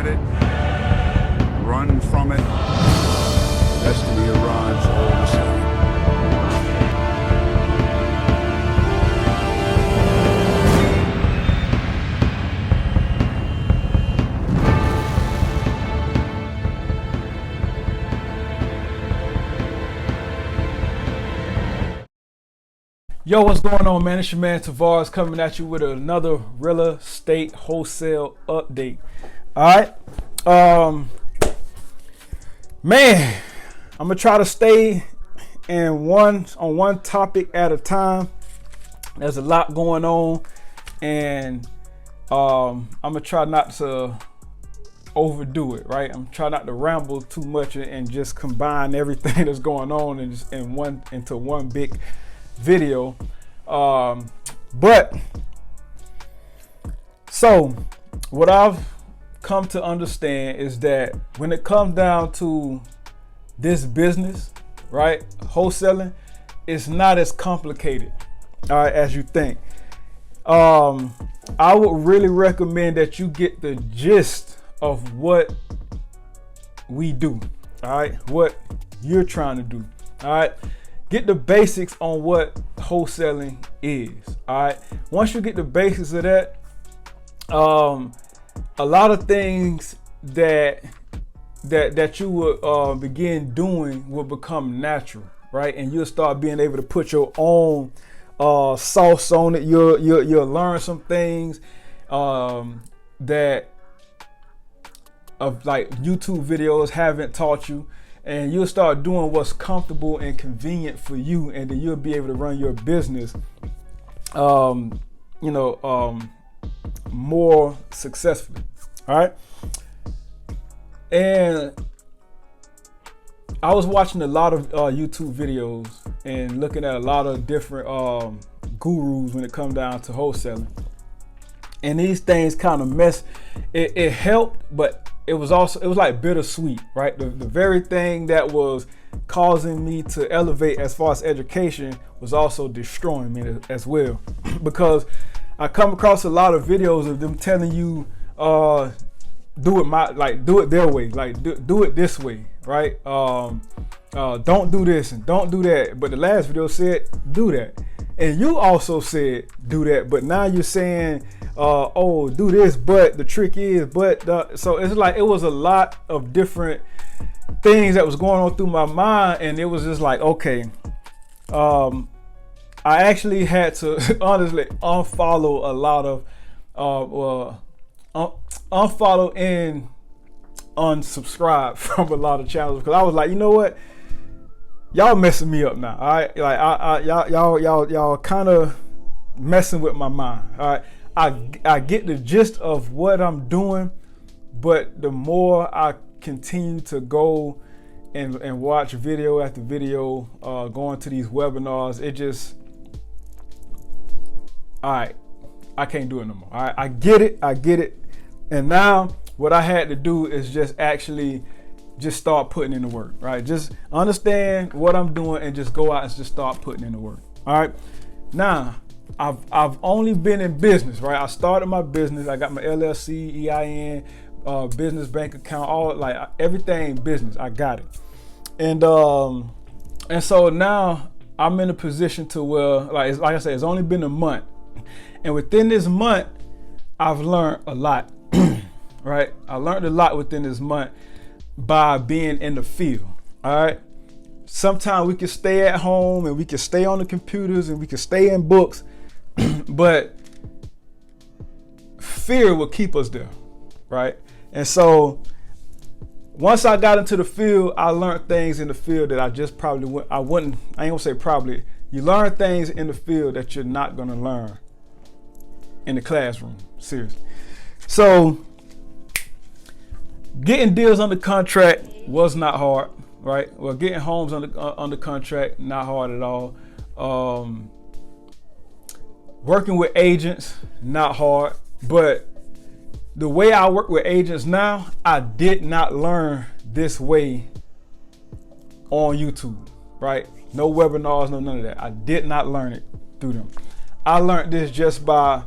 at it, run from it. Destiny arrives all the same. Yo, what's going on, man? It's your man Tavares coming at you with another real estate wholesale update. All right, man, I'm gonna try to stay on one topic at a time. There's a lot going on, and I'm gonna try not to overdo it. Right, I'm trying not to ramble too much and just combine everything that's going on into one big video. But so what I've come to understand is that when it comes down to this business, right, wholesaling, it's not as complicated, all right, as you think. I would really recommend that you get the gist of what we do, all right, what you're trying to do, all right. Get the basics on what wholesaling is. All right. Once you get the basics of that, a lot of things that you would begin doing will become natural, right? And you'll start being able to put your own sauce on it. You'll learn some things that of like YouTube videos haven't taught you. And you'll start doing what's comfortable and convenient for you, and then you'll be able to run your business, more successfully. All right. And I was watching a lot of YouTube videos and looking at a lot of different gurus when it comes down to wholesaling. And these things kind of it helped, but it was like bittersweet, right? The very thing that was causing me to elevate as far as education was also destroying me as well. Because I come across a lot of videos of them telling you, do it their way, like do it this way, right? Don't do this and don't do that. But the last video said, do that. And you also said, do that. But now you're saying, oh, do this, but the trick is, so it's like it was a lot of different things that was going on through my mind, and it was just like, okay, I actually had to honestly unfollow a lot of unfollow and unsubscribe from a lot of channels, because I was like, you know what, y'all messing me up now. All right, like y'all kind of messing with my mind. All right. I get the gist of what I'm doing, but the more I continue to go and watch video after video, going to these webinars, it just, all right, I can't do it no more. All right, I get it. And now what I had to do is just start putting in the work, right? Just understand what I'm doing and just go out and just start putting in the work. All right, now, I've only been in business, right? I started my business. I got my LLC, EIN, business bank account, all like everything business. I got it, and so now I'm in a position to where, like I said, it's only been a month, and within this month, I've learned a lot, right? I learned a lot within this month by being in the field. All right. Sometimes we can stay at home and we can stay on the computers and we can stay in books. But fear will keep us there, right? And so once I got into the field, I learned things in the field that I just probably I ain't gonna say probably. You learn things in the field that you're not gonna learn in the classroom, seriously. So getting deals under contract was not hard, right? Well, getting homes under contract, not hard at all. Working with agents, not hard, but the way I work with agents now, I did not learn this way on YouTube, right? No webinars, no none of that. I did not learn it through them. I learned this just by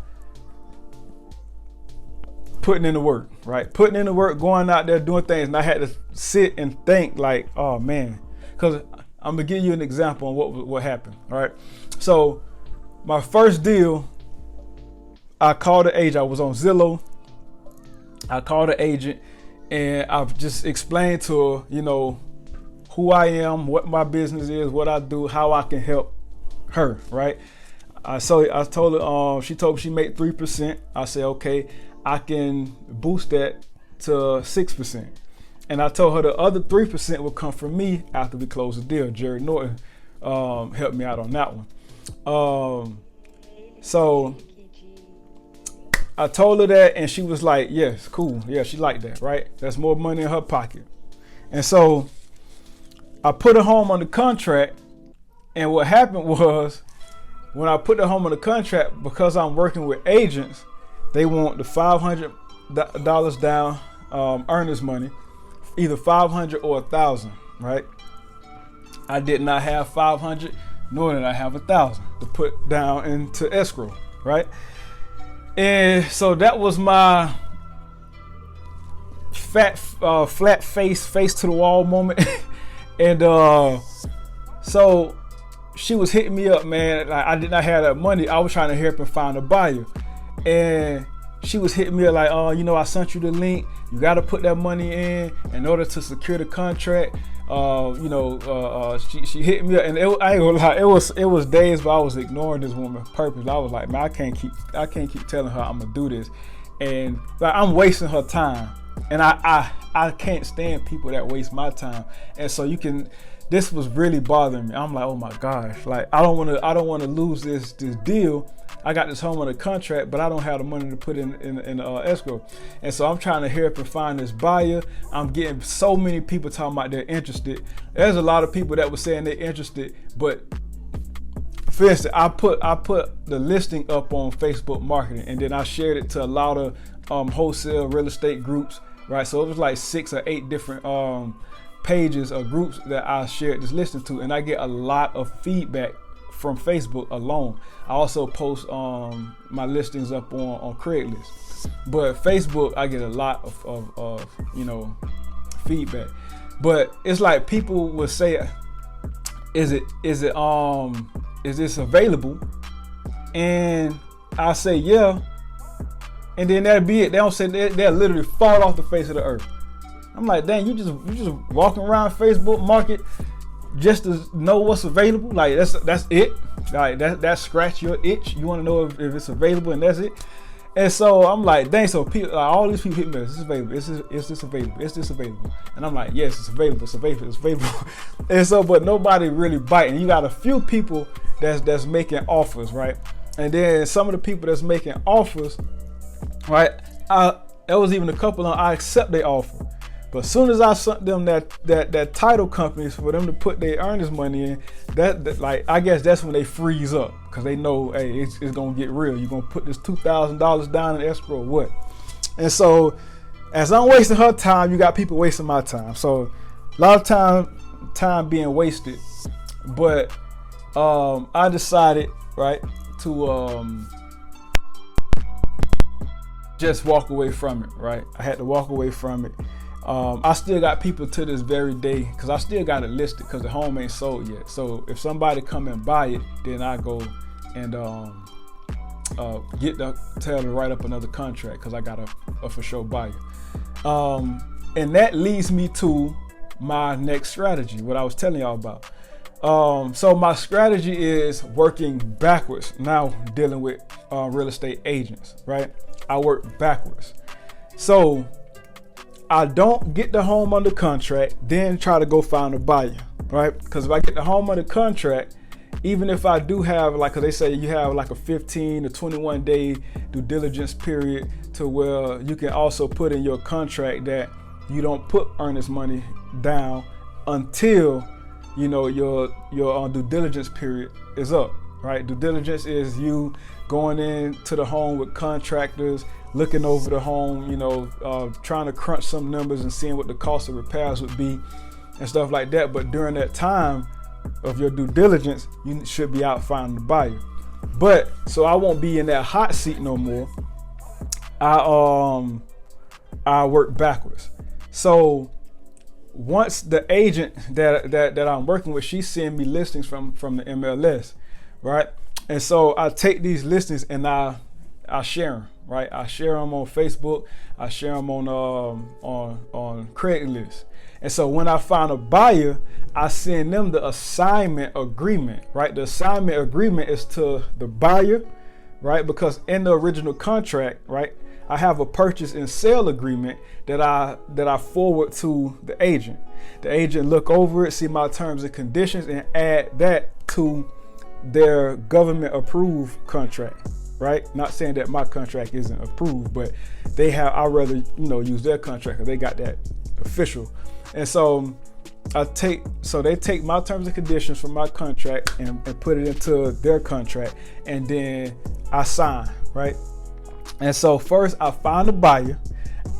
putting in the work, right? Putting in the work, going out there doing things, and I had to sit and think like, oh man, because I'm gonna give you an example on what happened. All right, so my first deal, I called the agent. I was on Zillow. I called the agent, and I've just explained to her, you know, who I am, what my business is, what I do, how I can help her, right? So I told her, she told me she made 3%. I said, okay, I can boost that to 6%. And I told her the other 3% will come from me after we close the deal. Jerry Norton helped me out on that one. So I told her that, and she was like, yes, cool. Yeah, she liked that, right? That's more money in her pocket. And so I put her home on the contract. And what happened was, when I put the home on the contract, because I'm working with agents, they want the $500 down earnest money, either $500 or $1,000, right? I did not have $500, nor did I have $1,000 to put down into escrow, right? And so that was my flat face to the wall moment. And so she was hitting me up, man. Like, I did not have that money. I was trying to help her find a buyer. And she was hitting me up like, oh, you know, I sent you the link. You got to put that money in order to secure the contract. She hit me up, and I ain't gonna lie, it was days where I was ignoring this woman purpose. I was like, man, I can't keep telling her I'm gonna do this, and like I'm wasting her time, and I can't stand people that waste my time. And so this was really bothering me. I'm like, oh my gosh, like I don't want to lose this deal. I got this home on a contract, but I don't have the money to put in escrow. And so I'm trying to help and find this buyer. I'm getting so many people talking about they're interested. There's a lot of people that were saying they're interested, but for instance, I put the listing up on Facebook Marketing, and then I shared it to a lot of wholesale real estate groups, right? So it was like 6 or 8 different pages or groups that I shared this listing to, and I get a lot of feedback from Facebook alone. I also post my listings up on Craigslist, but Facebook I get a lot of feedback. But it's like people will say, is this available? And I say yeah, and then that'll be it. They don't say they'll literally fall off the face of the earth. I'm like, dang, you just walking around Facebook Market just to know what's available? Like that's it? Like that scratch your itch? You want to know if it's available, and that's it? And so I'm like, dang, so people, like, all these people hit me, is this available? Is this available? Is this available? And I'm like, yes, it's available, it's available, it's available. And so, but nobody really biting. You got a few people that's making offers, right? And then some of the people that's making offers, right? There was even a couple I accept their offer. But as soon as I sent them that title companies for them to put their earnest money in, that like I guess that's when they freeze up, because they know, hey, it's gonna get real. You're gonna put this $2,000 down in escrow, or what? And so as I'm wasting her time, you got people wasting my time. So a lot of time being wasted. But I decided, right, to just walk away from it, right? I had to walk away from it. I still got people to this very day, because I still got it listed because the home ain't sold yet. So if somebody come and buy it, then I go and tell them to write up another contract, because I got a for sure buyer. And that leads me to my next strategy, what I was telling y'all about. So my strategy is working backwards now, dealing with real estate agents, right? I work backwards. So I don't get the home under contract, then try to go find a buyer, right? Because if I get the home under contract, even if I do have, like, cause they say you have like a 15 to 21 day due diligence period, to where you can also put in your contract that you don't put earnest money down until, you know, your due diligence period is up, right? Due diligence is you going into the home with contractors, looking over the home, you know, trying to crunch some numbers and seeing what the cost of repairs would be and stuff like that. But during that time of your due diligence, you should be out finding the buyer. But so I won't be in that hot seat no more. I work backwards. So once the agent that I'm working with, she send me listings from the MLS, right? And so I take these listings and I share them, right? I share them on Facebook. I share them on Craigslist. And so when I find a buyer, I send them the assignment agreement, right? The assignment agreement is to the buyer, right? Because in the original contract, right, I have a purchase and sale agreement that I forward to the agent. The agent look over it, see my terms and conditions, and add that to their government approved contract, right? Not saying that my contract isn't approved, but they have, I'd rather, use their contract because they got that official. And so they take my terms and conditions from my contract and put it into their contract, and then I sign, right? And so first I find a buyer,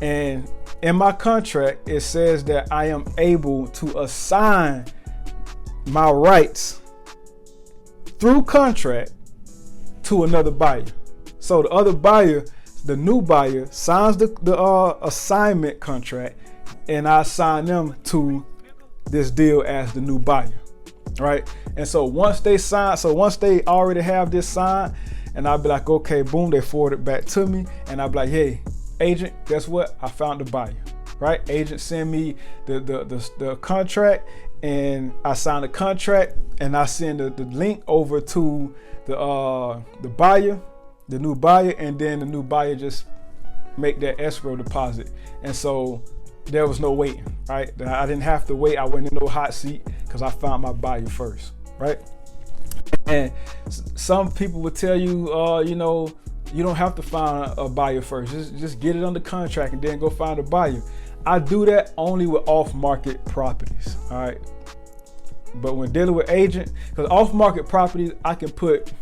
and in my contract, it says that I am able to assign my rights through contract to another buyer. So the other buyer, the new buyer, signs the assignment contract, and I assign them to this deal as the new buyer, right? And so once they already have this signed, and I'll be like, okay, boom, they forward it back to me, and I'll be like, hey, agent, guess what? I found the buyer, right? Agent send me the contract, and I sign the contract, and I send the link over to the buyer, the new buyer, and then the new buyer just make that escrow deposit. And so there was no waiting, right? I didn't have to wait. I went in no hot seat because I found my buyer first, right? And some people would tell you, you don't have to find a buyer first. Just get it under contract and then go find a buyer. I do that only with off-market properties, all right? But when dealing with agent, because off-market properties, I can put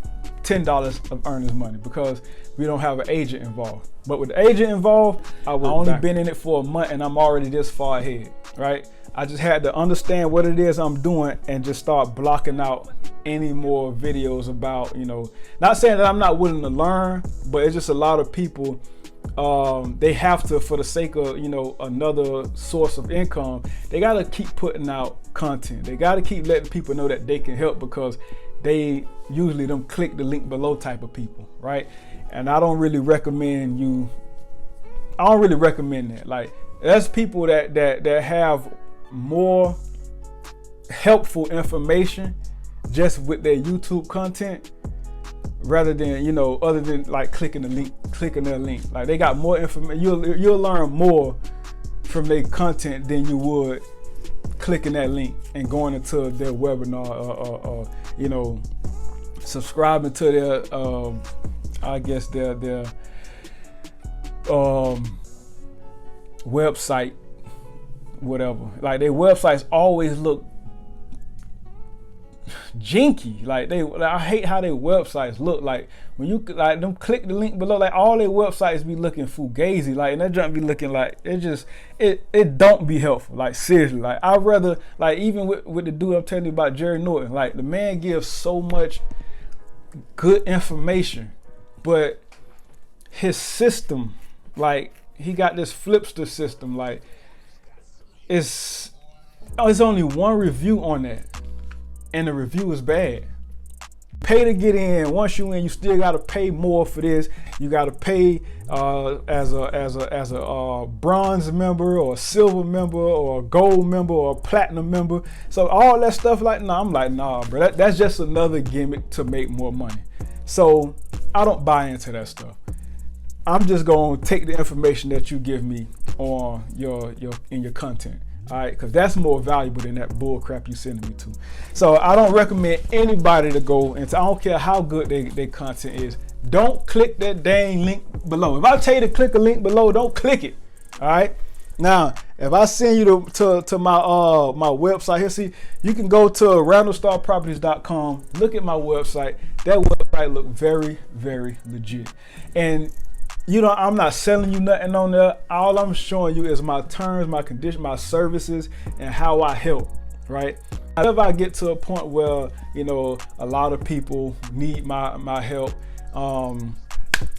$10 of earners money because we don't have an agent involved. But with the agent involved, I've only been in it for a month and I'm already this far ahead, right? I just had to understand what it is I'm doing and just start blocking out any more videos about, not saying that I'm not willing to learn, but it's just a lot of people, they have to, for the sake of, another source of income, they got to keep putting out content. They got to keep letting people know that they can help because they usually don't click the link below type of people, right? And I don't really recommend that. Like, there's people that have more helpful information just with their YouTube content rather than, other than like clicking their link. Like, they got more information. You'll learn more from their content than you would clicking that link and going into their webinar or subscribing to their their website, whatever. Like, their websites always look jinky. I hate how their websites look. Like, when you them click the link below, like all their websites be looking fugazi. Like, and that junk be looking like it don't be helpful. Like, seriously. Like, I'd rather, like, even with the dude I'm telling you about, Jerry Norton, like, the man gives so much good information, but his system, like, he got this Flipster system, like, it's only one review on that, and the review is bad. Pay to get in. Once you in, you still gotta pay more for this. You gotta pay as a bronze member or a silver member or a gold member or a platinum member. So all that stuff, I'm like, nah, bro. That's just another gimmick to make more money. So I don't buy into that stuff. I'm just gonna take the information that you give me on your content. All right, because that's more valuable than that bull crap you sending me to. So I don't recommend anybody to go into, I don't care how good their content is. Don't click that dang link below. If I tell you to click a link below, don't click it. All right. Now, if I send you to my website here, see, you can go to randallstarproperties.com. Look at my website. That website look very, very legit. And I'm not selling you nothing on there. All I'm showing you is my terms, my conditions, my services, and how I help, right? If I get to a point where, a lot of people need my help,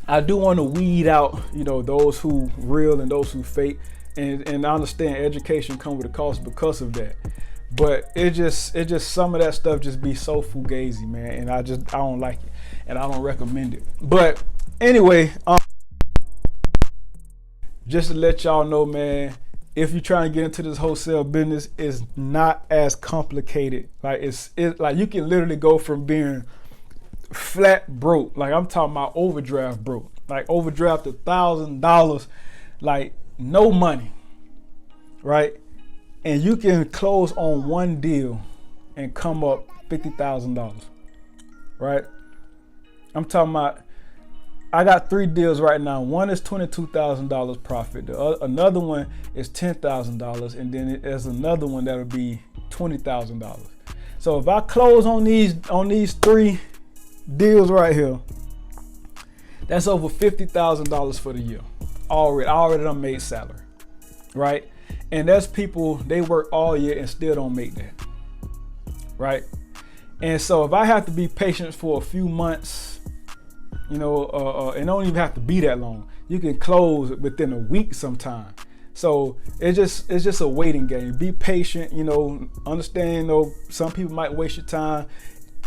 I do want to weed out, those who real and those who fake, and I understand education comes with a cost because of that. But it just some of that stuff just be so fugazi, man, and I don't like it, and I don't recommend it. But anyway, just to let y'all know, man, if you're trying to get into this wholesale business, it's not as complicated. Like it's like you can literally go from being flat broke, like I'm talking about overdraft broke, like overdraft $1,000, like no money, right? And you can close on one deal and come up $50,000, right? I'm talking about, I got 3 deals right now. One is $22,000 profit. Another one is $10,000, and then there's another one that'll be $20,000. So if I close on these 3 deals right here, that's over $50,000 for the year. I already done made salary, right? And that's people, they work all year and still don't make that, right? And so if I have to be patient for a few months, and don't even have to be that long. You can close within a week sometime. So it's just a waiting game. Be patient, understand, some people might waste your time,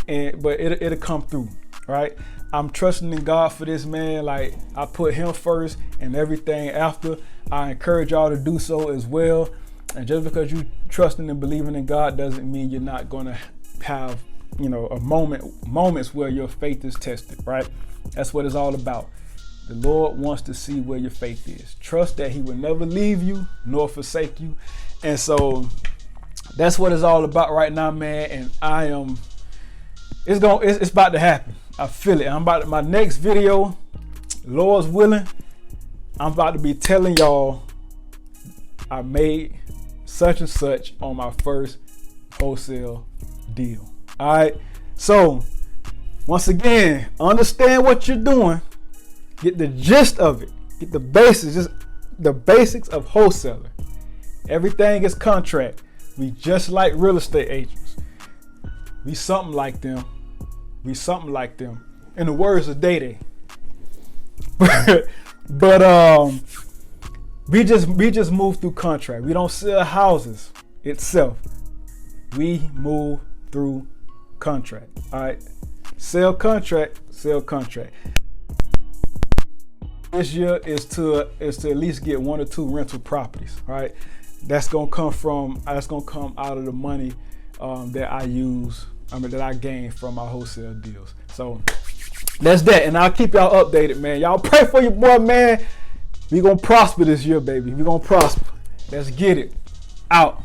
but it'll come through, right? I'm trusting in God for this, man. Like, I put him first and everything after. I encourage y'all to do so as well. And just because you trusting and believing in God doesn't mean you're not gonna have, moments where your faith is tested, right? That's what it's all about. The Lord wants to see where your faith is. Trust that he will never leave you nor forsake you. And so that's what it's all about right now, man. And it's about to happen. I feel it. My next video, Lord's willing, I'm about to be telling y'all I made such and such on my first wholesale deal. All right. So once again, understand what you're doing. Get the gist of it. Get the basics, just the basics of wholesaling. Everything is contract. We just like real estate agents. We something like them. In the words of Day. But we just move through contract. We don't sell houses itself. We move through contract. All right. Sell contract. This year is to at least get 1 or 2 rental properties. Right. That's gonna come out of the money that I gain from my wholesale deals. So that's that, and I'll keep y'all updated, man. Y'all pray for your boy, man. We gonna prosper this year, baby. We gonna prosper. Let's get it. Out.